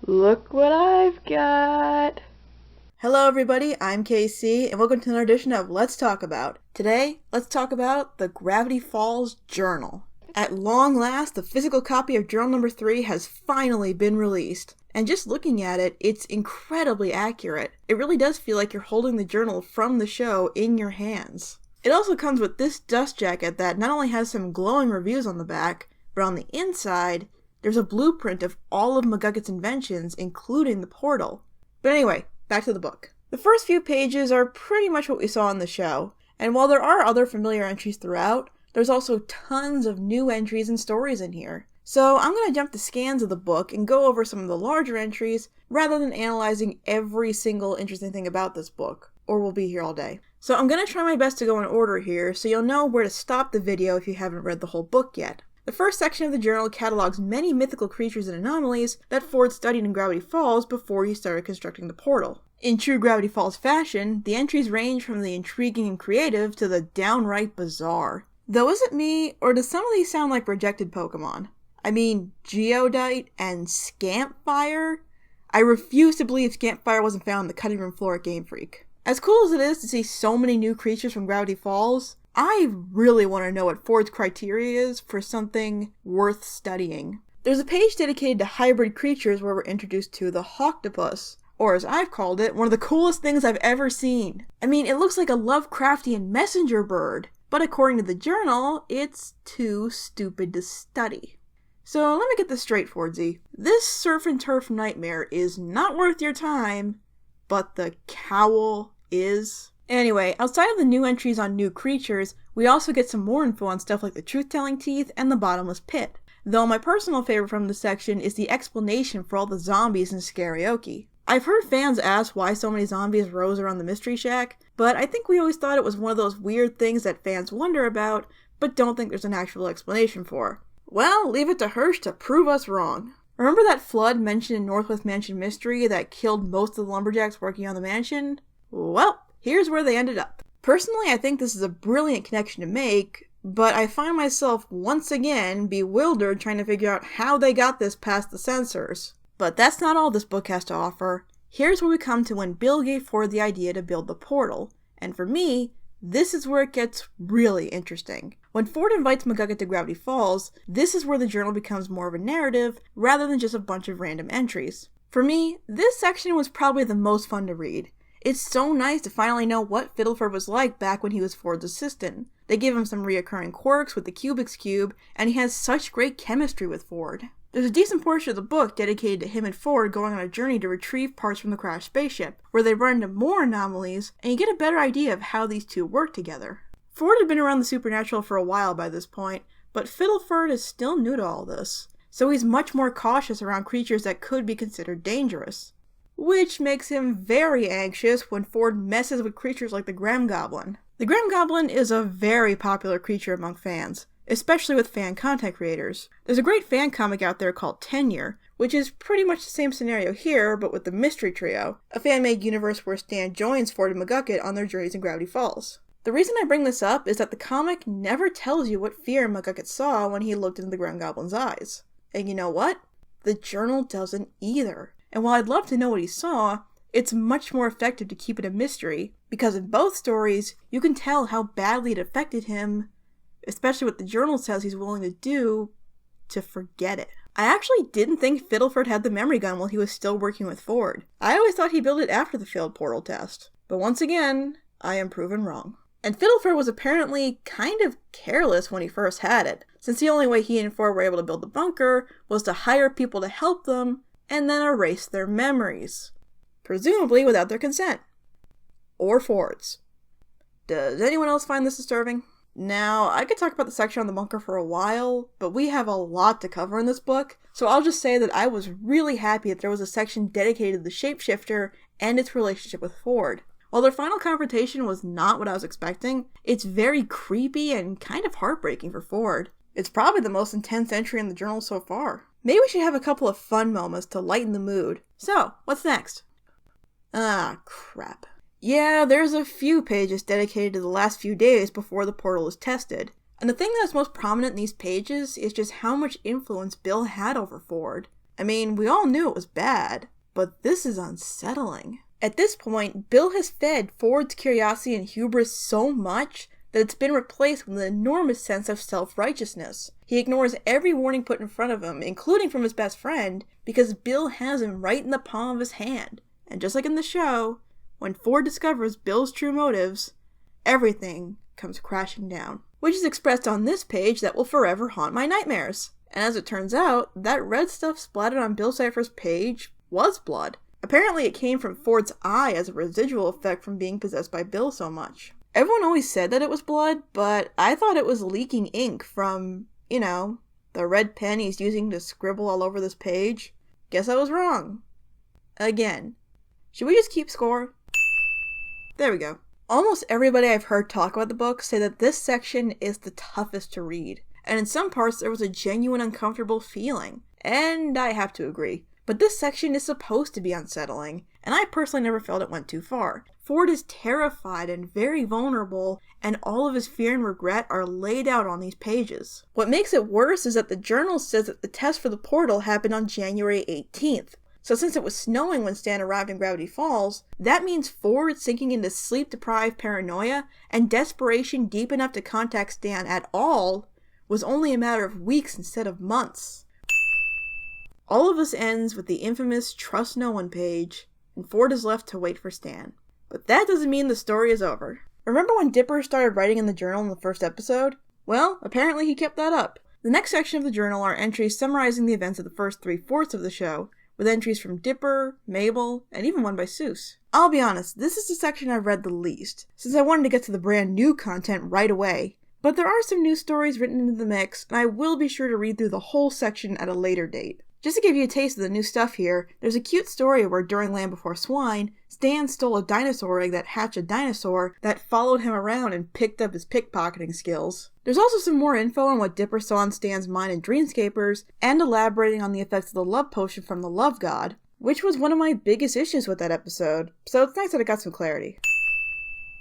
Look what I've got! Hello everybody, I'm KC, and welcome to another edition of Let's Talk About. Today, let's talk about the Gravity Falls Journal. At long last, the physical copy of Journal number 3 has finally been released. And just looking at it, it's incredibly accurate. It really does feel like you're holding the journal from the show in your hands. It also comes with this dust jacket that not only has some glowing reviews on the back, but on the inside, there's a blueprint of all of McGucket's inventions, including the portal. But anyway, back to the book. The first few pages are pretty much what we saw in the show, and while there are other familiar entries throughout, there's also tons of new entries and stories in here. So I'm going to jump to scans of the book and go over some of the larger entries rather than analyzing every single interesting thing about this book, or we'll be here all day. So I'm going to try my best to go in order here so you'll know where to stop the video if you haven't read the whole book yet. The first section of the journal catalogs many mythical creatures and anomalies that Ford studied in Gravity Falls before he started constructing the portal. In true Gravity Falls fashion, the entries range from the intriguing and creative to the downright bizarre. Though is it me, or does some of these sound like rejected Pokemon? I mean, Geodite and Scampfire? I refuse to believe Scampfire wasn't found on the cutting room floor at Game Freak. As cool as it is to see so many new creatures from Gravity Falls, I really want to know what Ford's criteria is for something worth studying. There's a page dedicated to hybrid creatures where we're introduced to the Hoctopus, or as I've called it, one of the coolest things I've ever seen. I mean, it looks like a Lovecraftian messenger bird, but according to the journal, it's too stupid to study. So let me get this straight, Fordsy. This surf and turf nightmare is not worth your time, but the cowl is. Anyway, outside of the new entries on new creatures, we also get some more info on stuff like the truth-telling teeth and the bottomless pit. Though my personal favorite from this section is the explanation for all the zombies in Scarioki. I've heard fans ask why so many zombies rose around the Mystery Shack, but I think we always thought it was one of those weird things that fans wonder about, but don't think there's an actual explanation for. Well, leave it to Hirsch to prove us wrong. Remember that flood mentioned in Northwest Mansion Mystery that killed most of the lumberjacks working on the mansion? Well, here's where they ended up. Personally, I think this is a brilliant connection to make, but I find myself once again bewildered trying to figure out how they got this past the censors. But that's not all this book has to offer. Here's where we come to when Bill gave Ford the idea to build the portal, and for me, this is where it gets really interesting. When Ford invites McGucket to Gravity Falls, this is where the journal becomes more of a narrative rather than just a bunch of random entries. For me, this section was probably the most fun to read. It's so nice to finally know what Fiddleford was like back when he was Ford's assistant. They give him some reoccurring quirks with the Cubics Cube, and he has such great chemistry with Ford. There's a decent portion of the book dedicated to him and Ford going on a journey to retrieve parts from the crashed spaceship, where they run into more anomalies, and you get a better idea of how these two work together. Ford had been around the supernatural for a while by this point, but Fiddleford is still new to all this, so he's much more cautious around creatures that could be considered dangerous. Which makes him very anxious when Ford messes with creatures like the Grem Goblin. The Grem Goblin is a very popular creature among fans, especially with fan content creators. There's a great fan comic out there called Tenure, which is pretty much the same scenario here, but with the Mystery Trio, a fan-made universe where Stan joins Ford and McGucket on their journeys in Gravity Falls. The reason I bring this up is that the comic never tells you what fear McGucket saw when he looked into the Grem Goblin's eyes. And you know what? The journal doesn't either. And while I'd love to know what he saw, it's much more effective to keep it a mystery, because in both stories, you can tell how badly it affected him, especially what the journal says he's willing to do, to forget it. I actually didn't think Fiddleford had the memory gun while he was still working with Ford. I always thought he built it after the failed portal test. But once again, I am proven wrong. And Fiddleford was apparently kind of careless when he first had it, since the only way he and Ford were able to build the bunker was to hire people to help them, and then erase their memories. Presumably without their consent. Or Ford's. Does anyone else find this disturbing? Now, I could talk about the section on the bunker for a while, but we have a lot to cover in this book, so I'll just say that I was really happy that there was a section dedicated to the shapeshifter and its relationship with Ford. While their final confrontation was not what I was expecting, it's very creepy and kind of heartbreaking for Ford. It's probably the most intense entry in the journal so far. Maybe we should have a couple of fun moments to lighten the mood. So, what's next? Ah, crap. Yeah, there's a few pages dedicated to the last few days before the portal is tested. And the thing that's most prominent in these pages is just how much influence Bill had over Ford. I mean, we all knew it was bad, but this is unsettling. At this point, Bill has fed Ford's curiosity and hubris so much that it's been replaced with an enormous sense of self-righteousness. He ignores every warning put in front of him, including from his best friend, because Bill has him right in the palm of his hand. And just like in the show, when Ford discovers Bill's true motives, everything comes crashing down. Which is expressed on this page that will forever haunt my nightmares. And as it turns out, that red stuff splattered on Bill Cipher's page was blood. Apparently it came from Ford's eye as a residual effect from being possessed by Bill so much. Everyone always said that it was blood, but I thought it was leaking ink from, the red pen he's using to scribble all over this page. Guess I was wrong. Again. Should we just keep score? There we go. Almost everybody I've heard talk about the book say that this section is the toughest to read. And in some parts there was a genuine uncomfortable feeling. And I have to agree. But this section is supposed to be unsettling, and I personally never felt it went too far. Ford is terrified and very vulnerable, and all of his fear and regret are laid out on these pages. What makes it worse is that the journal says that the test for the portal happened on January 18th. So since it was snowing when Stan arrived in Gravity Falls, that means Ford sinking into sleep-deprived paranoia and desperation deep enough to contact Stan at all was only a matter of weeks instead of months. All of this ends with the infamous Trust No One page, and Ford is left to wait for Stan. But that doesn't mean the story is over. Remember when Dipper started writing in the journal in the first episode? Well, apparently he kept that up. The next section of the journal are entries summarizing the events of the first 3/4 of the show, with entries from Dipper, Mabel, and even one by Seuss. I'll be honest, this is the section I've read the least, since I wanted to get to the brand new content right away. But there are some new stories written into the mix, and I will be sure to read through the whole section at a later date. Just to give you a taste of the new stuff here, there's a cute story where during Land Before Swine, Stan stole a dinosaur egg that hatched a dinosaur that followed him around and picked up his pickpocketing skills. There's also some more info on what Dipper saw in Stan's mind in Dreamscapers, and elaborating on the effects of the love potion from the Love God, which was one of my biggest issues with that episode, so it's nice that I got some clarity.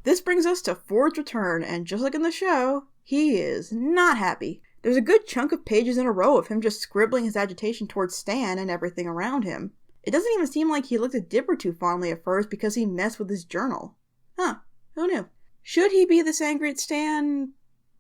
This brings us to Ford's return, and just like in the show, he is not happy. There's a good chunk of pages in a row of him just scribbling his agitation towards Stan and everything around him. It doesn't even seem like he looked at Dipper too fondly at first because he messed with his journal. Huh, who knew? Should he be this angry at Stan?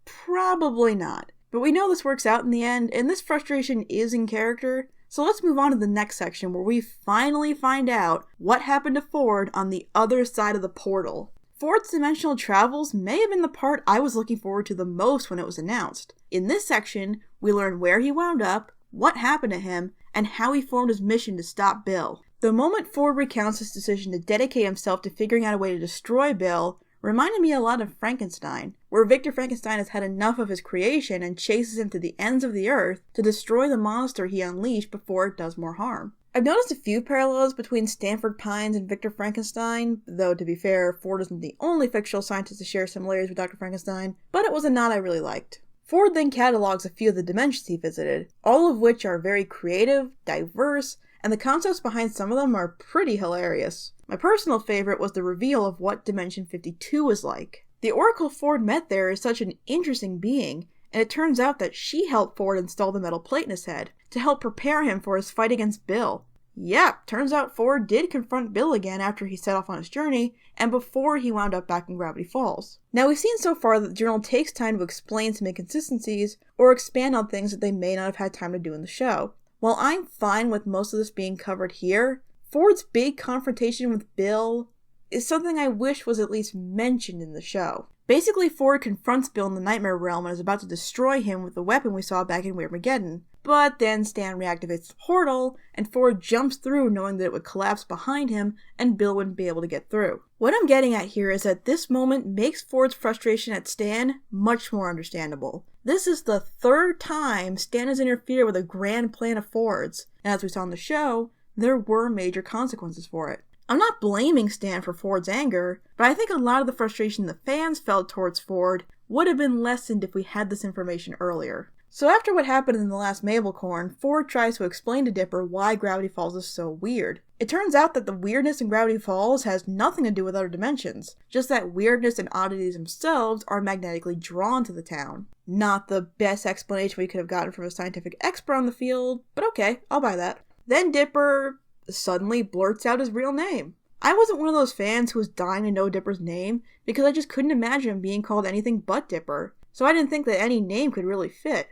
Probably not. But we know this works out in the end, and this frustration is in character, so let's move on to the next section where we finally find out what happened to Ford on the other side of the portal. Ford's dimensional travels may have been the part I was looking forward to the most when it was announced. In this section, we learn where he wound up, what happened to him, and how he formed his mission to stop Bill. The moment Ford recounts his decision to dedicate himself to figuring out a way to destroy Bill reminded me a lot of Frankenstein, where Victor Frankenstein has had enough of his creation and chases him to the ends of the earth to destroy the monster he unleashed before it does more harm. I've noticed a few parallels between Stanford Pines and Victor Frankenstein, though to be fair, Ford isn't the only fictional scientist to share similarities with Dr. Frankenstein, but it was a nod I really liked. Ford then catalogs a few of the dimensions he visited, all of which are very creative, diverse, and the concepts behind some of them are pretty hilarious. My personal favorite was the reveal of what Dimension 52 was like. The Oracle Ford met there is such an interesting being, and it turns out that she helped Ford install the metal plate in his head, to help prepare him for his fight against Bill. Yep, turns out Ford did confront Bill again after he set off on his journey, and before he wound up back in Gravity Falls. Now we've seen so far that the journal takes time to explain some inconsistencies, or expand on things that they may not have had time to do in the show. While I'm fine with most of this being covered here, Ford's big confrontation with Bill is something I wish was at least mentioned in the show. Basically, Ford confronts Bill in the Nightmare Realm and is about to destroy him with the weapon we saw back in Weirmageddon. But then Stan reactivates the portal, and Ford jumps through knowing that it would collapse behind him and Bill wouldn't be able to get through. What I'm getting at here is that this moment makes Ford's frustration at Stan much more understandable. This is the third time Stan has interfered with a grand plan of Ford's, and as we saw in the show, there were major consequences for it. I'm not blaming Stan for Ford's anger, but I think a lot of the frustration the fans felt towards Ford would have been lessened if we had this information earlier. So after what happened in the last Mabelcorn, Ford tries to explain to Dipper why Gravity Falls is so weird. It turns out that the weirdness in Gravity Falls has nothing to do with other dimensions, just that weirdness and oddities themselves are magnetically drawn to the town. Not the best explanation we could have gotten from a scientific expert on the field, but okay, I'll buy that. Then Dipper suddenly blurts out his real name. I wasn't one of those fans who was dying to know Dipper's name because I just couldn't imagine him being called anything but Dipper, so I didn't think that any name could really fit.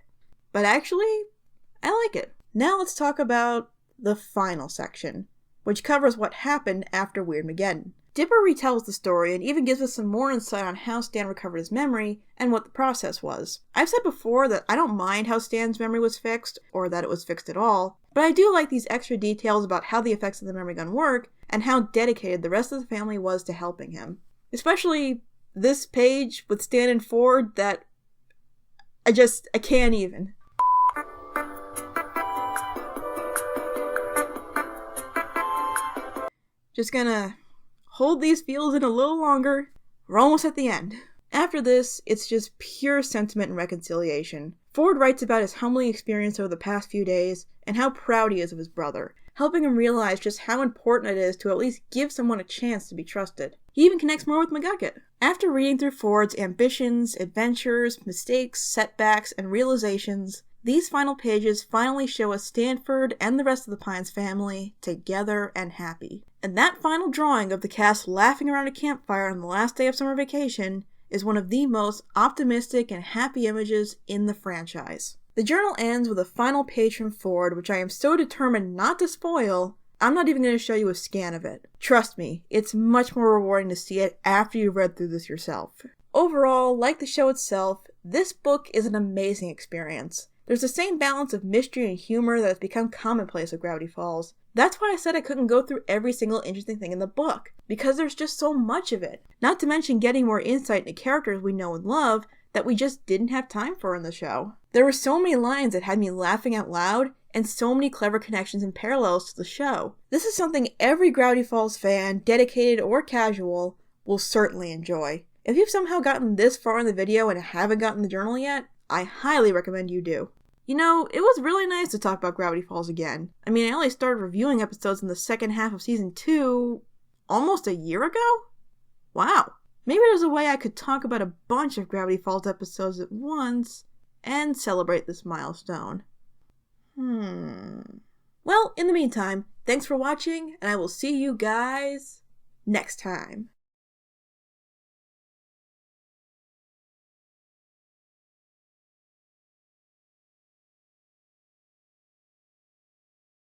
But actually, I like it. Now let's talk about the final section, which covers what happened after Weirdmageddon. Dipper retells the story and even gives us some more insight on how Stan recovered his memory and what the process was. I've said before that I don't mind how Stan's memory was fixed, or that it was fixed at all, but I do like these extra details about how the effects of the memory gun work and how dedicated the rest of the family was to helping him. Especially this page with Stan and Ford that I can't even. Just gonna hold these feels in a little longer. We're almost at the end. After this, it's just pure sentiment and reconciliation. Ford writes about his humbling experience over the past few days and how proud he is of his brother, helping him realize just how important it is to at least give someone a chance to be trusted. He even connects more with McGucket. After reading through Ford's ambitions, adventures, mistakes, setbacks, and realizations, these final pages finally show us Stanford and the rest of the Pines family together and happy. And that final drawing of the cast laughing around a campfire on the last day of summer vacation is one of the most optimistic and happy images in the franchise. The journal ends with a final page from Ford, which I am so determined not to spoil, I'm not even going to show you a scan of it. Trust me, it's much more rewarding to see it after you've read through this yourself. Overall, like the show itself, this book is an amazing experience. There's the same balance of mystery and humor that has become commonplace with Gravity Falls. That's why I said I couldn't go through every single interesting thing in the book, because there's just so much of it. Not to mention getting more insight into characters we know and love that we just didn't have time for in the show. There were so many lines that had me laughing out loud, and so many clever connections and parallels to the show. This is something every Gravity Falls fan, dedicated or casual, will certainly enjoy. If you've somehow gotten this far in the video and haven't gotten the journal yet, I highly recommend you do. You know, it was really nice to talk about Gravity Falls again. I mean, I only started reviewing episodes in the second half of season 2 almost a year ago? Wow. Maybe there's a way I could talk about a bunch of Gravity Falls episodes at once and celebrate this milestone. Well, in the meantime, thanks for watching, and I will see you guys next time.